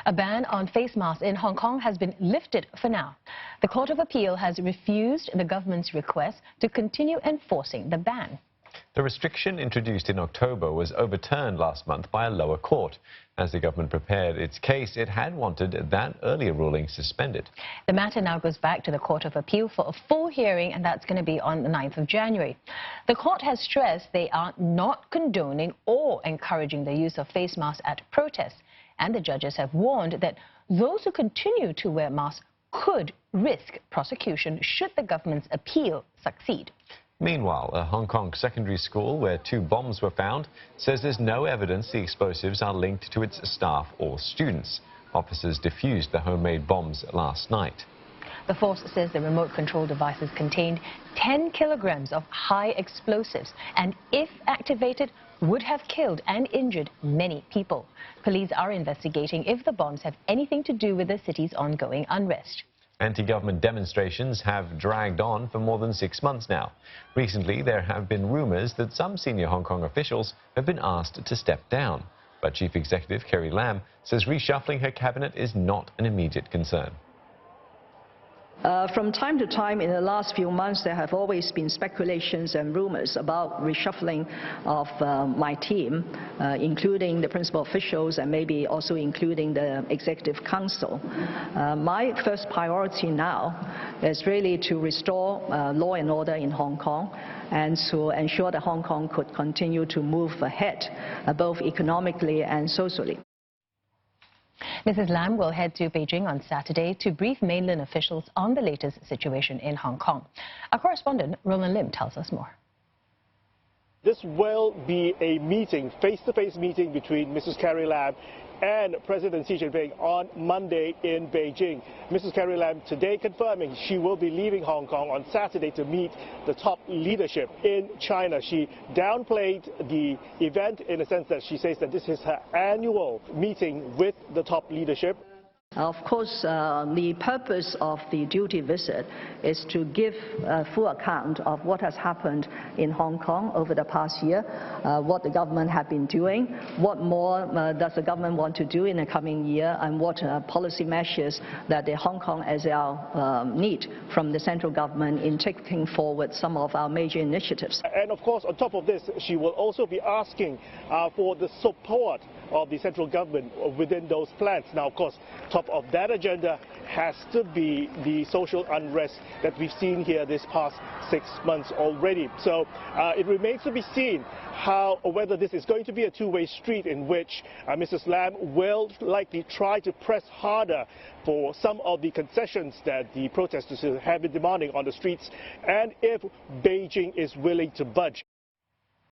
A ban on face masks in Hong Kong has been lifted for now. The Court of Appeal has refused the government's request to continue enforcing the ban. The restriction introduced in October was overturned last month by a lower court. As the government prepared its case, it had wanted that earlier ruling suspended. The matter now goes back to the Court of Appeal for a full hearing, and that's going to be on the 9th of January. The court has stressed they are not condoning or encouraging the use of face masks at protests, and the judges have warned that those who continue to wear masks could risk prosecution should the government's appeal succeed. Meanwhile, a Hong Kong secondary school where 2 bombs were found says there's no evidence the explosives are linked to its staff or students. Officers defused the homemade bombs last night. The force says the remote control devices contained 10 kilograms of high explosives and, if activated, would have killed and injured many people. Police are investigating if the bombs have anything to do with the city's ongoing unrest. Anti-government demonstrations have dragged on for more than 6 months now. Recently, there have been rumors that some senior Hong Kong officials have been asked to step down. But Chief Executive Carrie Lam says reshuffling her cabinet is not an immediate concern. From time to time in the last few months, there have always been speculations and rumors about reshuffling of my team, including the principal officials and maybe also including the Executive Council. My first priority now is really to restore law and order in Hong Kong and to ensure that Hong Kong could continue to move ahead, both economically and socially. Mrs. Lam will head to Beijing on Saturday to brief mainland officials on the latest situation in Hong Kong. Our correspondent, Roland Lim, tells us more. This will be a meeting, face-to-face meeting between Mrs. Carrie Lam and President Xi Jinping on Monday in Beijing. Mrs. Carrie Lam today confirming she will be leaving Hong Kong on Saturday to meet the top leadership in China. She downplayed the event in the sense that she says that this is her annual meeting with the top leadership. Of course, the purpose of the duty visit is to give a full account of what has happened in Hong Kong over the past year, what the government have been doing, what more does the government want to do in the coming year, and what policy measures that the Hong Kong SAR need from the central government in taking forward some of our major initiatives. And of course, on top of this, she will also be asking for the support of the central government within those plans. Now, of course, top of that agenda has to be the social unrest that we've seen here this past 6 months already. So it remains to be seen whether this is going to be a two-way street in which Mrs. Lam will likely try to press harder for some of the concessions that the protesters have been demanding on the streets, and if Beijing is willing to budge.